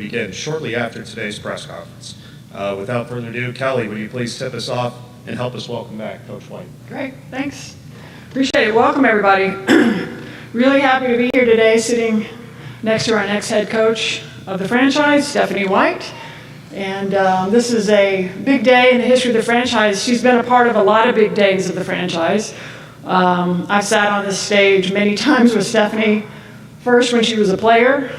begin shortly after today's press conference. Without further ado, Kelly, will you please tip us off and help us welcome back Coach White? Great, thanks. Appreciate it. Welcome, everybody. Really happy to be here today, sitting next to our next head coach of the franchise, Stephanie White. And this is a big day in the history of the franchise. She's been a part of a lot of big days of the franchise. I've sat on this stage many times with Stephanie, first when she was a player.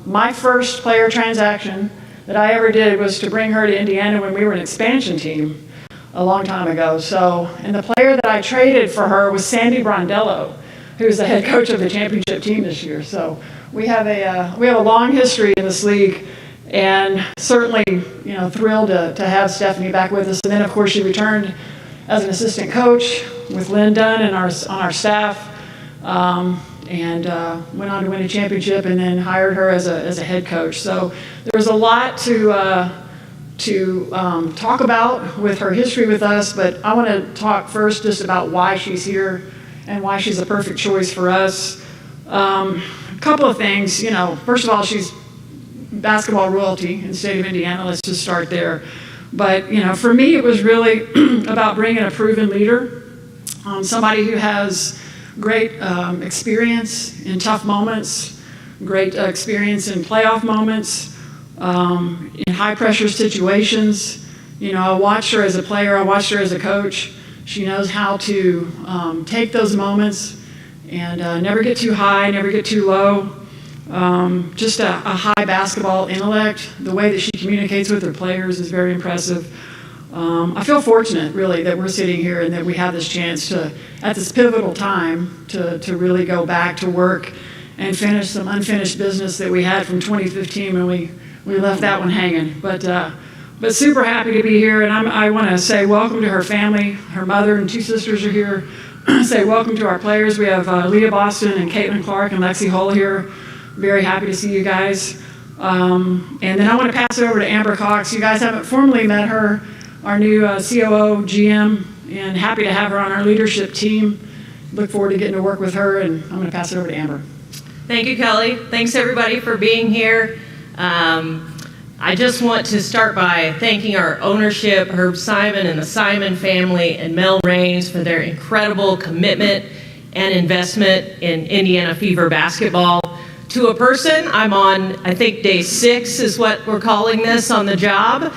My first player transaction that I ever did was to bring her to Indiana when we were an expansion team a long time ago. And the player that I traded for her was Sandy Brondello, who's the head coach of the championship team this year. So we have a long history in this league, and certainly, thrilled to have Stephanie back with us. And then, of course, she returned as an assistant coach with Lynn Dunn and on our staff, and went on to win a championship, and then hired her as a head coach. So there's a lot to talk about with her history with us, but I want to talk first just about why she's here and why she's a perfect choice for us. A couple of things, first of all, she's basketball royalty in the state of Indiana. Let's just start there. But, for me, it was really about bringing a proven leader, somebody who has great experience in tough moments, great experience in playoff moments, in high-pressure situations. I watched her as a player. I watched her as a coach. She knows how to take those moments and never get too high, never get too low. Just a high basketball intellect. The way that she communicates with her players is very impressive. I feel fortunate, really, that we're sitting here and that we have this chance to, at this pivotal time, to really go back to work and finish some unfinished business that we had from 2015 when we left that one hanging. But super happy to be here, and I want to say welcome to her family. Her mother and two sisters are here. Say welcome to our players. We have Leah Boston and Caitlin Clark and Lexi Hull here. Very happy to see you guys. And then I want to pass it over to Amber Cox. You guys haven't formally met her, our new COO, GM, and happy to have her on our leadership team. Look forward to getting to work with her, and I'm going to pass it over to Amber. Thank you, Kelly. Thanks, everybody, for being here. I just want to start by thanking our ownership, Herb Simon and the Simon family, and Mel Raines for their incredible commitment and investment in Indiana Fever basketball. To a person, I'm on, I think, day 6 is what we're calling this on the job.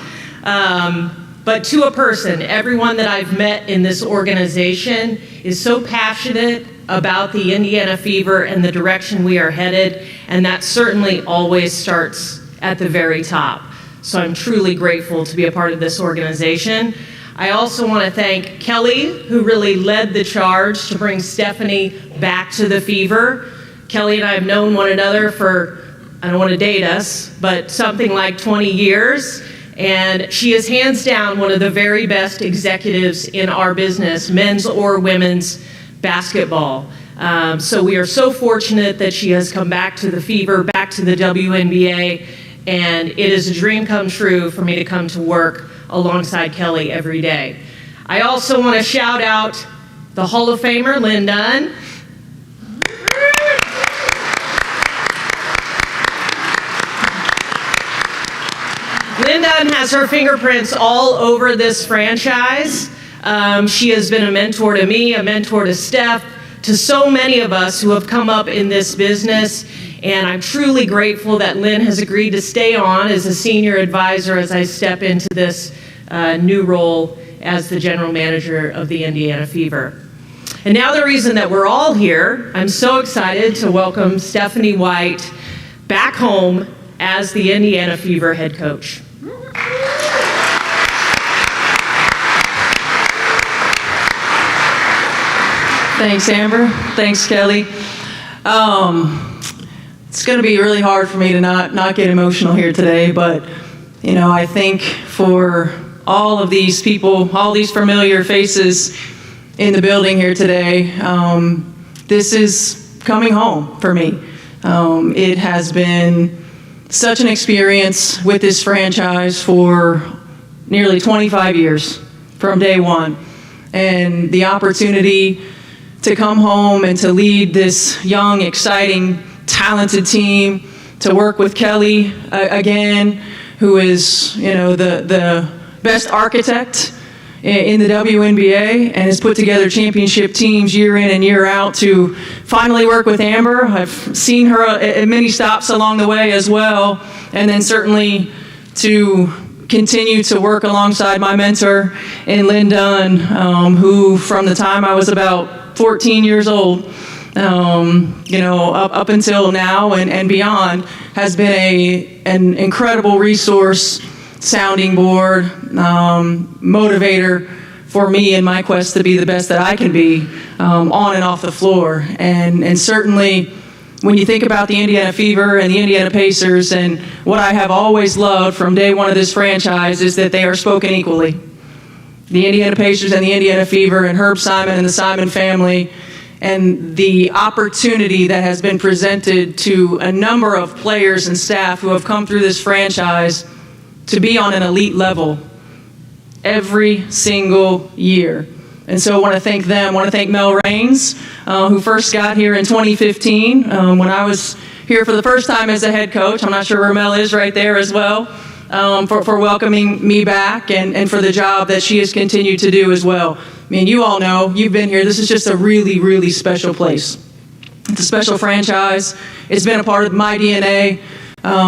But to a person, everyone that I've met in this organization is so passionate about the Indiana Fever and the direction we are headed, and that certainly always starts at the very top. So I'm truly grateful to be a part of this organization. I also want to thank Kelly, who really led the charge to bring Stephanie back to the Fever. Kelly and I have known one another for, I don't want to date us, but something like 20 years. And she is hands down one of the very best executives in our business, men's or women's basketball. So we are so fortunate that she has come back to the Fever, back to the WNBA, and it is a dream come true for me to come to work alongside Kelly every day. I also want to shout out the Hall of Famer, Lynn Dunn. Lynn Dunn has her fingerprints all over this franchise. She has been a mentor to me, a mentor to Steph, to so many of us who have come up in this business. And I'm truly grateful that Lynn has agreed to stay on as a senior advisor as I step into this new role as the general manager of the Indiana Fever. And now the reason that we're all here, I'm so excited to welcome Stephanie White back home as the Indiana Fever head coach. Thanks, Amber. Thanks, Kelly. It's going to be really hard for me to not get emotional here today, but I think for all of these people, all these familiar faces in the building here today, this is coming home for me. It has been such an experience with this franchise for nearly 25 years from day one, and the opportunity to come home and to lead this young, exciting, talented team to work with Kelly again, who is, the best architect in the WNBA and has put together championship teams year in and year out, to finally work with Amber. I've seen her at many stops along the way as well, and then certainly to continue to work alongside my mentor in Lynn Dunn, who from the time I was about 14 years old, up until now and beyond, has been an incredible resource, sounding board, motivator for me in my quest to be the best that I can be, on and off the floor. And certainly when you think about the Indiana Fever and the Indiana Pacers, and what I have always loved from day one of this franchise is that they are spoken equally. The Indiana Pacers and the Indiana Fever, and Herb Simon and the Simon family, and the opportunity that has been presented to a number of players and staff who have come through this franchise to be on an elite level every single year. And so I want to thank them. I want to thank Mel Raines, who first got here in 2015, when I was here for the first time as a head coach. I'm not sure where Mel is, right there as well, for welcoming me back, and for the job that she has continued to do as well. I mean, you all know, you've been here. This is just a really, really special place. It's a special franchise. It's been a part of my DNA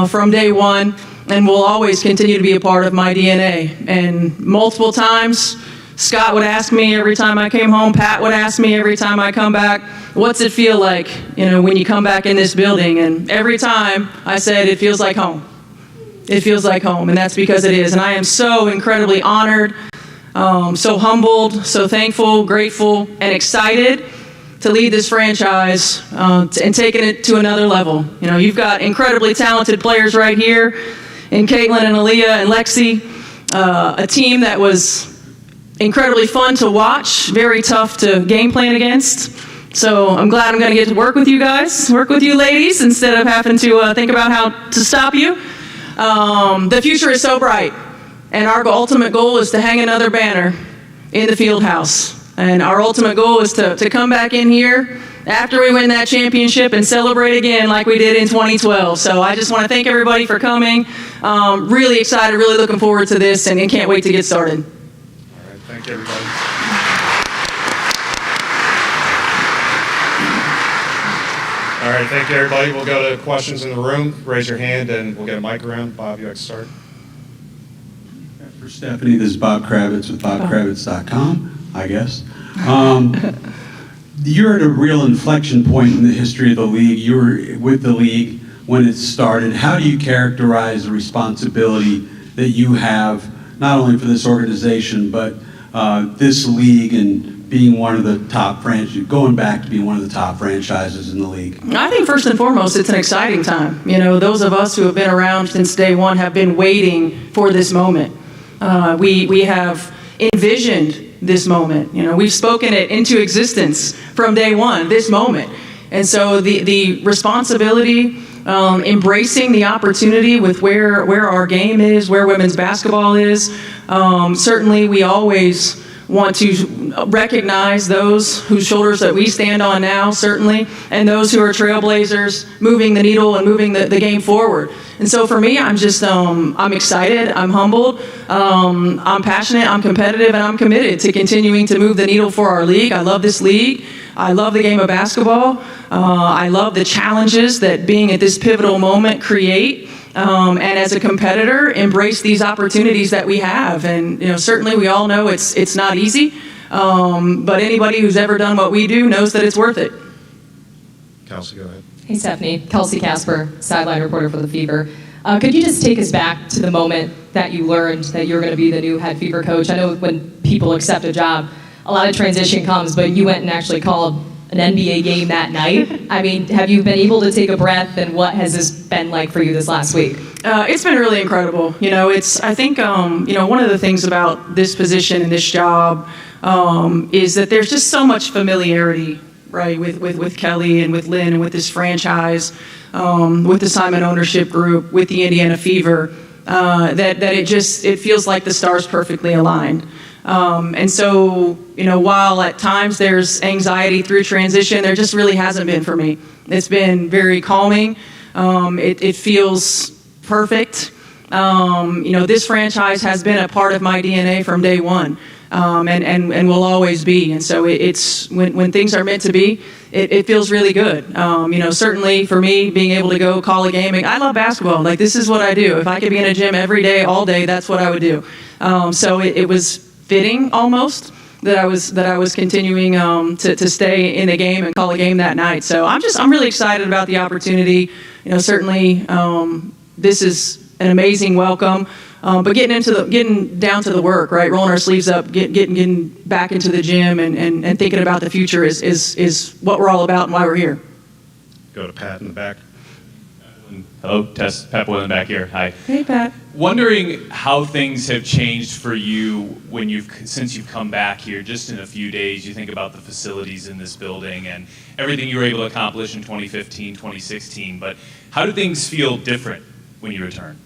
from day one, and will always continue to be a part of my DNA. And multiple times, Scott would ask me every time I came home, Pat would ask me every time I come back, what's it feel like, when you come back in this building? And every time I said, it feels like home. It feels like home, and that's because it is. And I am so incredibly honored, so humbled, so thankful, grateful, and excited to lead this franchise and taking it to another level. You've got incredibly talented players right here in Caitlin and Aaliyah and Lexi, a team that was incredibly fun to watch, very tough to game plan against. So I'm glad I'm going to get to work with you guys, work with you ladies, instead of having to think about how to stop you. The future is so bright, and our ultimate goal is to hang another banner in the field house. And our ultimate goal is to come back in here after we win that championship and celebrate again like we did in 2012. So I just want to thank everybody for coming. Really excited, really looking forward to this, and can't wait to get started. All right, thank you, everybody. All right, thank you, everybody. We'll go to questions in the room. Raise your hand, and we'll get a mic around. Bob, you like to start? For Stephanie, this is Bob Kravitz with BobKravitz.com, I guess. You're at a real inflection point in the history of the league. You were with the league when it started. How do you characterize the responsibility that you have, not only for this organization, but this league, and being one of the top franchises, going back to being one of the top franchises in the league? I think first and foremost, it's an exciting time. Those of us who have been around since day one have been waiting for this moment. We have envisioned this moment. We've spoken it into existence from day one, this moment. And so the responsibility, embracing the opportunity with where our game is, where women's basketball is, certainly we always want to recognize those whose shoulders that we stand on now, certainly, and those who are trailblazers, moving the needle and moving the game forward. And so for me, I'm just, I'm excited, I'm humbled, I'm passionate, I'm competitive, and I'm committed to continuing to move the needle for our league. I love this league. I love the game of basketball. I love the challenges that being at this pivotal moment create. And as a competitor, embrace these opportunities that we have. And certainly we all know it's not easy, but anybody who's ever done what we do knows that it's worth it. Kelsey, go ahead. Hey, Stephanie. Kelsey Casper, sideline reporter for the Fever. Could you just take us back to the moment that you learned that you were going to be the new head Fever coach? I know when people accept a job, a lot of transition comes, but you went and actually called an NBA game that night. I mean, have you been able to take a breath, and what has this been like for you this last week? It's been really incredible. I think, one of the things about this position and this job is that there's just so much familiarity, right, with Kelly and with Lynn and with this franchise, with the Simon ownership group, with the Indiana Fever, that it feels like the stars perfectly aligned. And so, while at times there's anxiety through transition, there just really hasn't been for me. It's been very calming. It feels perfect. This franchise has been a part of my DNA from day one, and will always be. And so it's when things are meant to be, it feels really good. Certainly for me, being able to go call a game, I love basketball. Like, this is what I do. If I could be in a gym every day, all day, that's what I would do. So it was fitting almost that I was continuing to stay in the game and call a game that night. So I'm really excited about the opportunity. Certainly this is an amazing welcome. But getting down to the work, right? Rolling our sleeves up, getting back into the gym and thinking about the future is what we're all about and why we're here. Go to Pat in the back. Hello, Tess. Pat Boylan back here. Hi. Hey, Pat. Wondering how things have changed for you since you've come back here. Just in a few days, you think about the facilities in this building and everything you were able to accomplish in 2015, 2016. But how do things feel different when you return?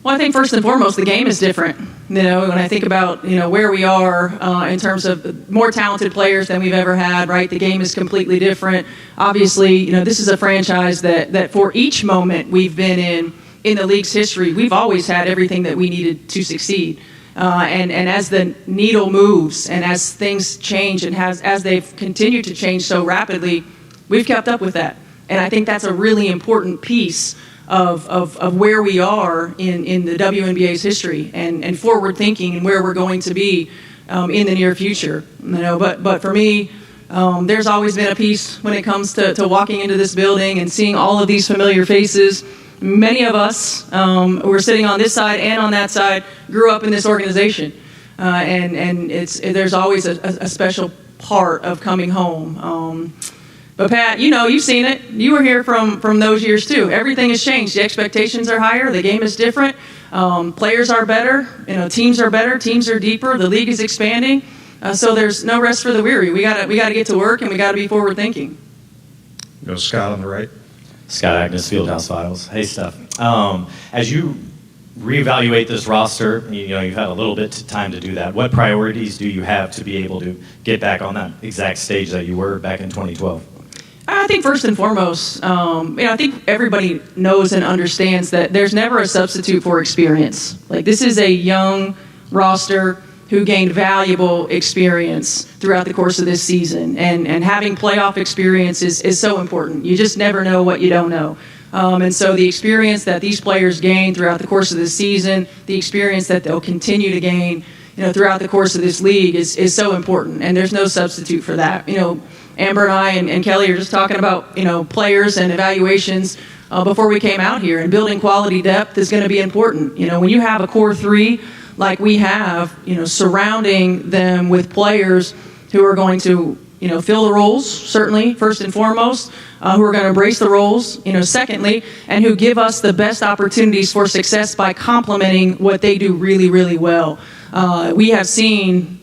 Well, I think first and foremost, the game is different. When I think about, where we are in terms of more talented players than we've ever had, right? The game is completely different. Obviously, this is a franchise that for each moment we've been in the league's history, we've always had everything that we needed to succeed. And as the needle moves and as things change and as they've continued to change so rapidly, we've kept up with that. And I think that's a really important piece of where we are in the WNBA's history and forward thinking and where we're going to be in the near future. But for me, there's always been a piece when it comes to walking into this building and seeing all of these familiar faces. Many of us who are sitting on this side and on that side grew up in this organization, and there's always a special part of coming home. But Pat, you've seen it. You were here from those years too. Everything has changed. The expectations are higher. The game is different. Players are better. Teams are better. Teams are deeper. The league is expanding. So there's no rest for the weary. We gotta get to work and we gotta be forward thinking. Go Scott on the right. Scott Agnes, Fieldhouse Files. Hey, Steph. As you reevaluate this roster, you've had a little bit of time to do that. What priorities do you have to be able to get back on that exact stage that you were back in 2012? I think first and foremost, I think everybody knows and understands that there's never a substitute for experience. Like, this is a young roster who gained valuable experience throughout the course of this season. And having playoff experience is so important. You just never know what you don't know. And so the experience that these players gain throughout the course of the season, the experience that they'll continue to gain throughout the course of this league is so important. And there's no substitute for that. Amber and I and Kelly are just talking about, players and evaluations before we came out here. And building quality depth is going to be important. When you have a core three like we have, surrounding them with players who are going to, fill the roles, certainly, first and foremost, who are going to embrace the roles, secondly, and who give us the best opportunities for success by complementing what they do really, really well. We have seen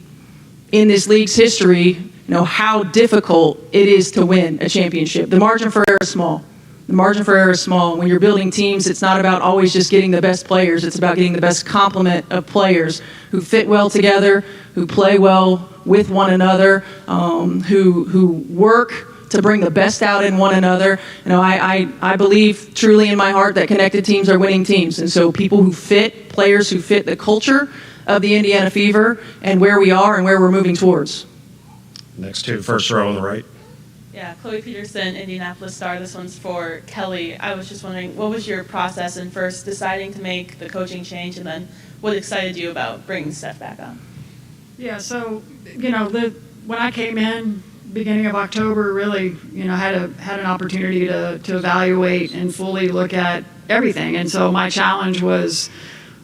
in this league's history, how difficult it is to win a championship. The margin for error is small. The margin for error is small. When you're building teams, it's not about always just getting the best players. It's about getting the best complement of players who fit well together, who play well with one another, who work to bring the best out in one another. I believe truly in my heart that connected teams are winning teams. And so players who fit the culture of the Indiana Fever and where we are and where we're moving towards. Next to first row on the right. Yeah, Chloe Peterson, Indianapolis Star. This one's for Kelly. I was just wondering, what was your process in first deciding to make the coaching change, and then what excited you about bringing Steph back on? Yeah, so, when I came in, beginning of October, really, had an opportunity to evaluate and fully look at everything. And so my challenge was,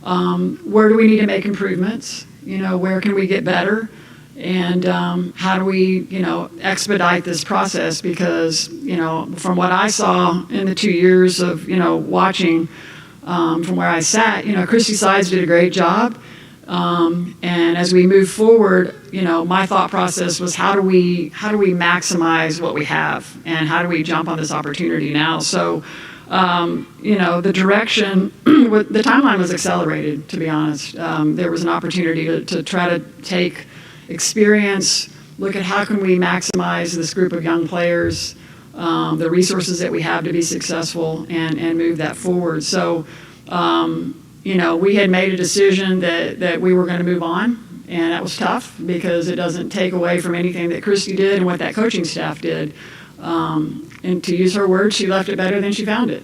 where do we need to make improvements? Where can we get better? And how do we, expedite this process? Because, from what I saw in the 2 years of, watching from where I sat, Christy Sides did a great job. And as we move forward, my thought process was how do we maximize what we have, and how do we jump on this opportunity now? So, the direction, the timeline was accelerated, to be honest. There was an opportunity to try to take experience, look at how can we maximize this group of young players, the resources that we have to be successful and move that forward. So, we had made a decision that we were going to move on. And that was tough because it doesn't take away from anything that Christy did and what that coaching staff did. And to use her words, she left it better than she found it.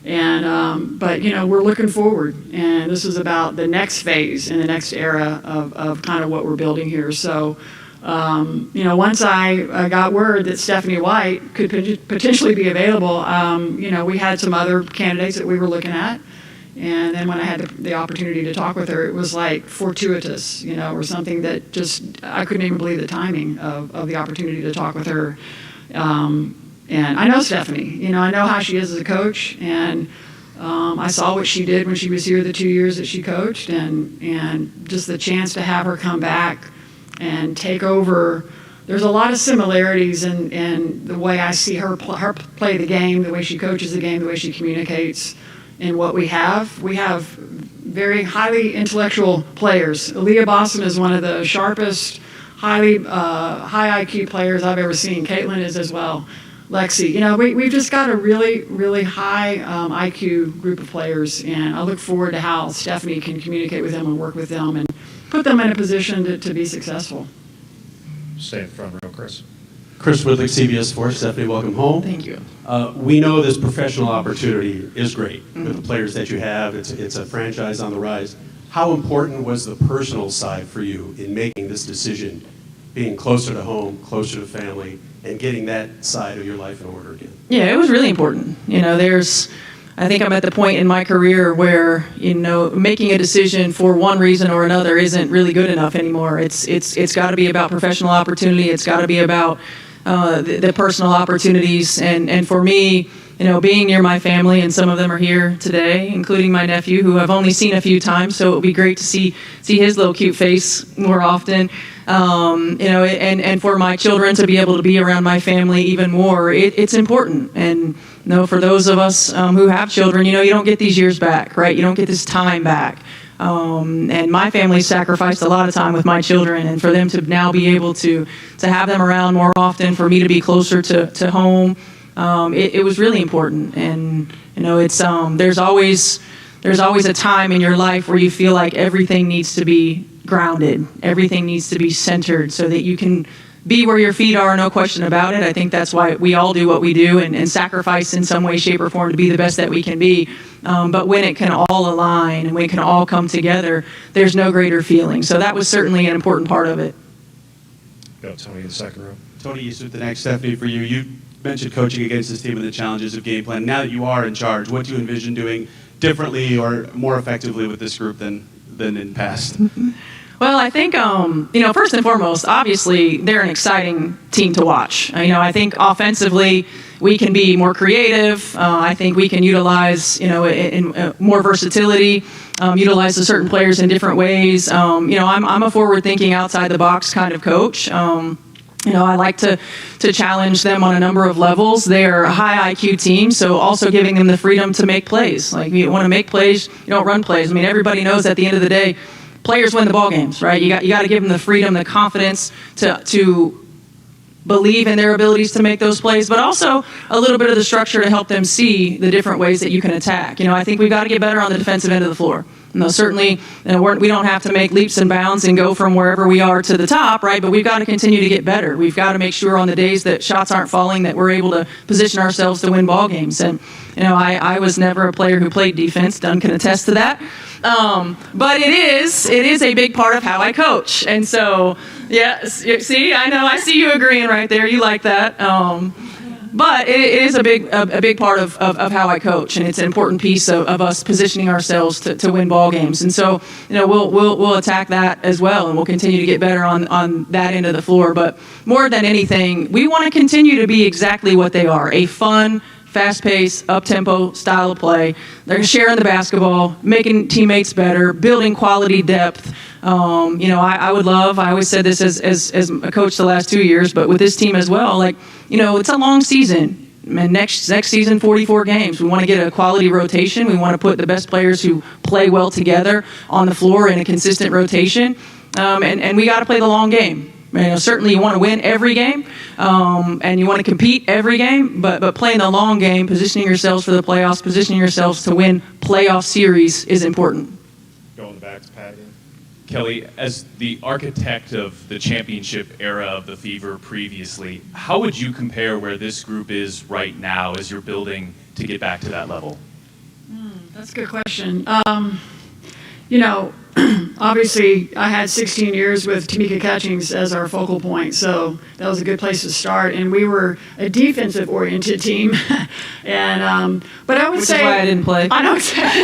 And but we're looking forward, and this is about the next phase and the next era of kind of what we're building here. So, once I got word that Stephanie White could potentially be available, we had some other candidates that we were looking at. And then when I had the opportunity to talk with her, it was like fortuitous, or something that just, I couldn't even believe the timing of the opportunity to talk with her. And I know Stephanie, I know how she is as a coach, and I saw what she did when she was here the 2 years that she coached, and just the chance to have her come back and take over. There's a lot of similarities in the way I see her play the game, the way she coaches the game, the way she communicates. In what we have very highly intellectual players. Aaliyah Boston is one of the sharpest, high IQ players I've ever seen. Caitlin is as well. Lexi, we've just got a really, really high IQ group of players, and I look forward to how Stephanie can communicate with them and work with them and put them in a position to be successful. Stay in front row, Chris. Chris Woodlick, CBS Sports. Stephanie, welcome home. Thank you. We know this professional opportunity is great with the players that you have. It's a franchise on the rise. How important was the personal side for you in making this decision, being closer to home, closer to family, and getting that side of your life in order again? Yeah, it was really important. I think I'm at the point in my career where, making a decision for one reason or another isn't really good enough anymore. It's got to be about professional opportunity. It's got to be about the personal opportunities. And for me, being near my family, and some of them are here today, including my nephew, who I've only seen a few times, so it would be great to see his little cute face more often. And for my children to be able to be around my family even more, it's important. And for those of us who have children, you don't get these years back, right? You don't get this time back. And my family sacrificed a lot of time with my children, and for them to now be able to have them around more often, for me to be closer to home, it was really important. And it's there's always a time in your life where you feel like everything needs to be grounded, everything needs to be centered, so that you can be where your feet are, no question about it. I think that's why we all do what we do and sacrifice in some way, shape, or form to be the best that we can be. But when it can all align and when it can all come together, there's no greater feeling. So that was certainly an important part of it. Go, Tony, in the second row. Tony, you stood the next, Stephanie, for you. You mentioned coaching against this team and the challenges of game plan. Now that you are in charge, what do you envision doing differently or more effectively with this group than in past? Well, I think, first and foremost, obviously, they're an exciting team to watch. I think offensively, we can be more creative. I think we can utilize, more versatility, utilize the certain players in different ways. I'm a forward-thinking, outside-the-box kind of coach. I like to challenge them on a number of levels. They're a high IQ team, so also giving them the freedom to make plays. Like, you want to make plays, you don't run plays. Everybody knows at the end of the day, players win the ball games, right? You got to give them the freedom, the confidence to believe in their abilities to make those plays, but also a little bit of the structure to help them see the different ways that you can attack. I think we've got to get better on the defensive end of the floor. Certainly, we don't have to make leaps and bounds and go from wherever we are to the top, right? But we've got to continue to get better. We've got to make sure on the days that shots aren't falling that we're able to position ourselves to win ball games. And I was never a player who played defense. Dunn can attest to that. But it is a big part of how I coach. And so, yeah, see, I see you agreeing right there. You like that. But it is a big part of how I coach, and it's an important piece of us positioning ourselves to win ball games. And so, we'll attack that as well, and we'll continue to get better on that end of the floor. But more than anything, we want to continue to be exactly what they are: a fun, fast-paced, up-tempo style of play. They're sharing the basketball, making teammates better, building quality depth. I always said this as a coach the last 2 years, but with this team as well, it's a long season. And next season, 44 games. We want to get a quality rotation. We want to put the best players who play well together on the floor in a consistent rotation. And we got to play the long game. Certainly you want to win every game, and you want to compete every game, but playing the long game, positioning yourselves for the playoffs, positioning yourselves to win playoff series is important. Going back to Patty. Kelly, as the architect of the championship era of the Fever previously, how would you compare where this group is right now as you're building to get back to that level? That's a good question. Obviously, I had 16 years with Tamika Catchings as our focal point, so that was a good place to start. And we were a defensive-oriented team. But I would say, which is why I didn't play. I know exactly.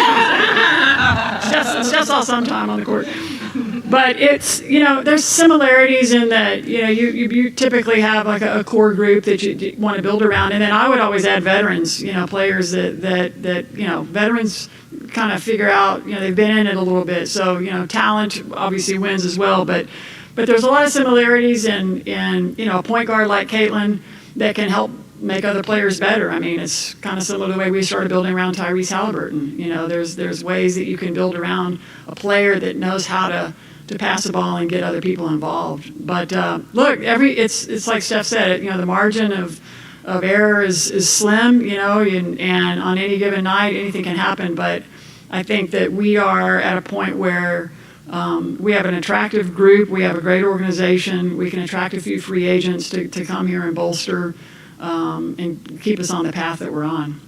Steph's all sometime on the court. But it's, there's similarities in that, you typically have like a core group that you want to build around. And then I would always add veterans, players that veterans kind of figure out, they've been in it a little bit. So, talent obviously wins as well. But there's a lot of similarities in a point guard like Caitlin that can help make other players better. I mean, it's kind of similar to the way we started building around Tyrese Halliburton. There's ways that you can build around a player that knows how to pass the ball and get other people involved. But look, it's like Steph said, the margin of error is slim, and on any given night anything can happen. But I think that we are at a point where we have an attractive group, we have a great organization, we can attract a few free agents to come here and bolster and keep us on the path that we're on.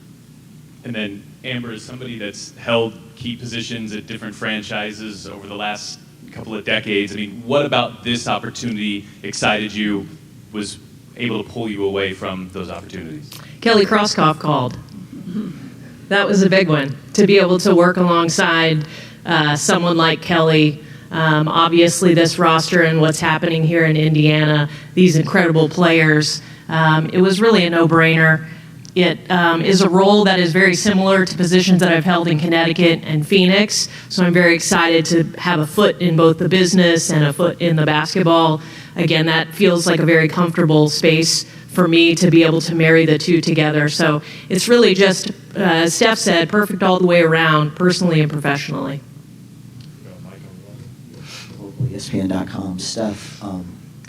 And then Amber, is somebody that's held key positions at different franchises over the last couple of decades. I mean, what about this opportunity excited you, was able to pull you away from those opportunities? Kelly Krauskopf called. That was a big one, to be able to work alongside someone like Kelly. Obviously, this roster and what's happening here in Indiana, these incredible players, it was really a no-brainer. It is a role that is very similar to positions that I've held in Connecticut and Phoenix, so I'm very excited to have a foot in both the business and a foot in the basketball. Again, that feels like a very comfortable space for me to be able to marry the two together. So it's really just, as Steph said, perfect all the way around, personally and professionally. ESPN.com. Steph,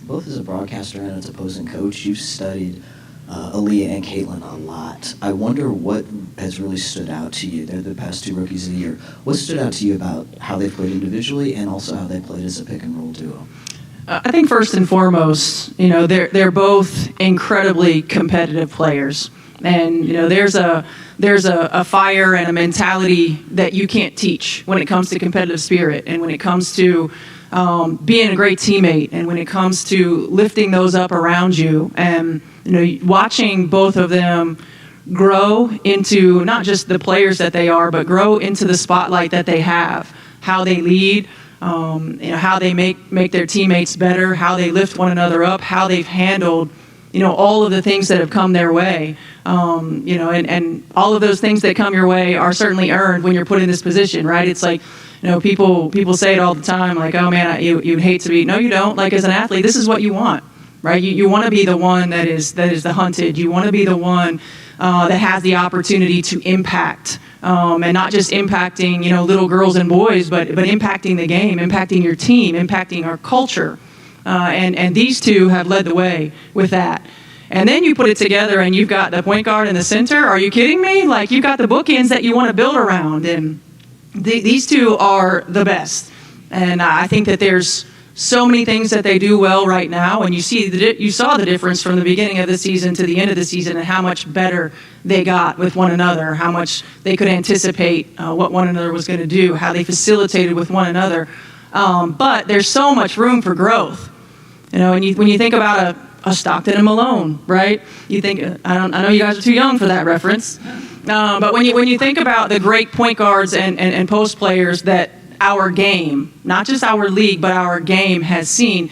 both as a broadcaster and as opposing coach, you've studied Aaliyah and Caitlin a lot. I wonder what has really stood out to you. They're the past two rookies of the year. What stood out to you about how they played individually and also how they played as a pick-and-roll duo? I think first and foremost, they're both incredibly competitive players, and there's a fire and a mentality that you can't teach when it comes to competitive spirit, and when it comes to being a great teammate, and when it comes to lifting those up around you, and watching both of them grow into not just the players that they are, but grow into the spotlight that they have, how they lead. How they make their teammates better, how they lift one another up, how they've handled, all of the things that have come their way, and all of those things that come your way are certainly earned when you're put in this position, right? It's like, people say it all the time, like, oh man, you'd hate to be. No, you don't. Like, as an athlete, this is what you want, right? You want to be the one that is the hunted. You want to be the one that has the opportunity to impact. And not just impacting, little girls and boys, but impacting the game, impacting your team, impacting our culture. And these two have led the way with that. And then you put it together and you've got the point guard and the center. Are you kidding me? Like, you've got the bookends that you want to build around. And these two are the best. And I think that there's so many things that they do well right now, and you saw the difference from the beginning of the season to the end of the season, and how much better they got with one another, how much they could anticipate what one another was going to do, how they facilitated with one another. But there's so much room for growth, and when you think about a Stockton and Malone, right? You think I know you guys are too young for that reference, but when you think about the great point guards and post players that our game, not just our league, but our game has seen,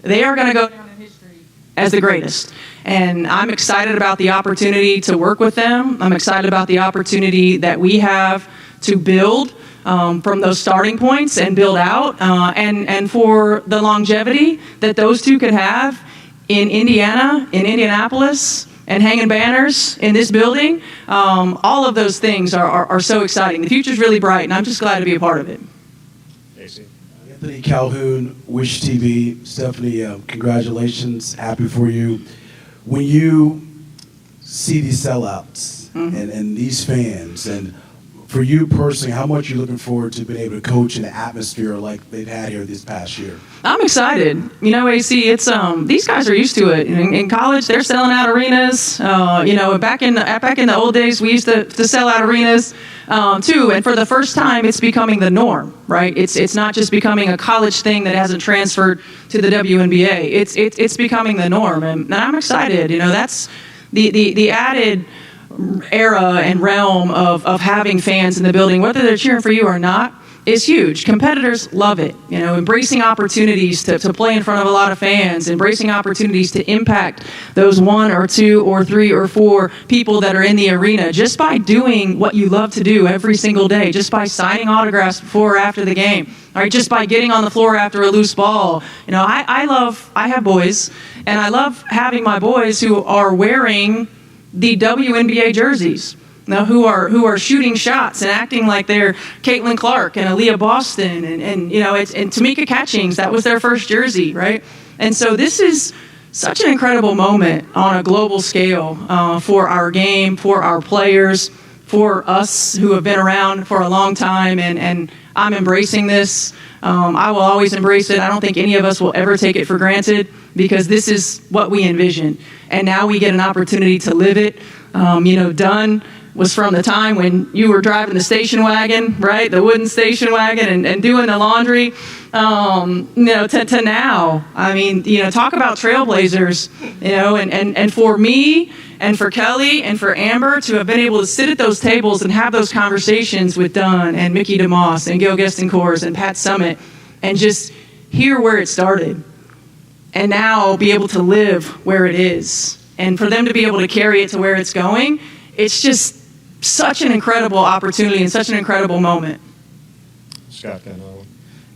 they are going to go down in history as the greatest. And I'm excited about the opportunity to work with them. I'm excited about the opportunity that we have to build from those starting points and build out, and for the longevity that those two could have in Indiana, in Indianapolis, and hanging banners in this building. All of those things are so exciting. The future's really bright, and I'm just glad to be a part of it. Casey? Yeah, Anthony Calhoun, Wish TV. Stephanie, congratulations. Happy for you. When you see these sellouts and these fans, and for you personally, how much are you looking forward to being able to coach in an atmosphere like they've had here this past year? I'm excited. You know, AC, it's these guys are used to it. In college, they're selling out arenas. You know, back in the old days, we used to sell out arenas too. And for the first time, it's becoming the norm, right? It's not just becoming a college thing that hasn't transferred to the WNBA. It's becoming the norm, and I'm excited. You know, that's the added era and realm of having fans in the building, whether they're cheering for you or not, is huge. Competitors love it. You know, embracing opportunities to play in front of a lot of fans, embracing opportunities to impact those 1 or 2 or 3 or 4 people that are in the arena just by doing what you love to do every single day, just by signing autographs before or after the game, all right, just by getting on the floor after a loose ball. You know, I have boys, and I love having my boys who are wearing the WNBA jerseys, now who are shooting shots and acting like they're Caitlin Clark and Aaliyah Boston and you know, and Tamika Catchings, that was their first jersey, right? And so this is such an incredible moment on a global scale for our game, for our players, for us who have been around for a long time, and I'm embracing this. I will always embrace it. I don't think any of us will ever take it for granted, because this is what we envision. And now we get an opportunity to live it. You know, Dunn was from the time when you were driving the station wagon, right? The wooden station wagon and doing the laundry, you know, to now. I mean, you know, talk about trailblazers, you know, and for me and for Kelly and for Amber to have been able to sit at those tables and have those conversations with Dunn and Mickey DeMoss and Gil Gestenkors and Pat Summitt and just hear where it started and now be able to live where it is. And for them to be able to carry it to where it's going, it's just such an incredible opportunity and such an incredible moment. Scott, got another one.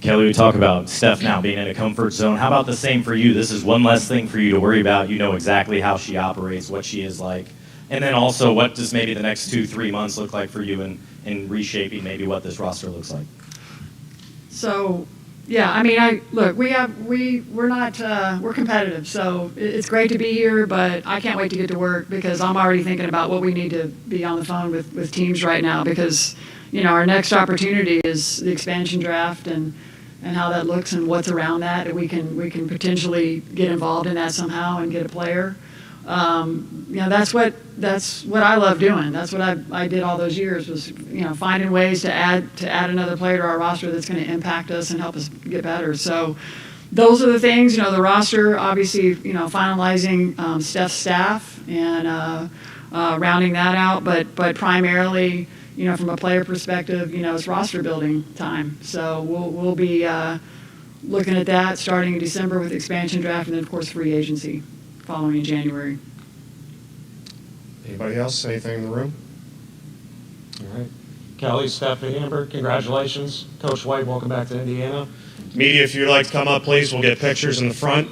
Kelly, we talk about Steph now being in a comfort zone. How about the same for you? This is one less thing for you to worry about. You know exactly how she operates, what she is like. And then also, what does maybe the next 2-3 months look like for you in reshaping maybe what this roster looks like? So, yeah, I mean, we're competitive, so it's great to be here, but I can't wait to get to work because I'm already thinking about what we need to be on the phone with teams right now, because, you know, our next opportunity is the expansion draft and how that looks and what's around that, and we can potentially get involved in that somehow and get a player. You know, that's what I love doing. That's what I did all those years, was, you know, finding ways to add another player to our roster that's going to impact us and help us get better. So those are the things, you know, the roster, obviously, you know, finalizing Steph's staff and rounding that out, but primarily, you know, from a player perspective, you know, it's roster building time. So we'll be looking at that starting in December with the expansion draft, and then of course free agency following in January. Anybody else? Anything in the room? All right. Kelly, Stephanie, Amber, congratulations. Coach White, welcome back to Indiana. Media, if you'd like to come up, please. We'll get pictures in the front.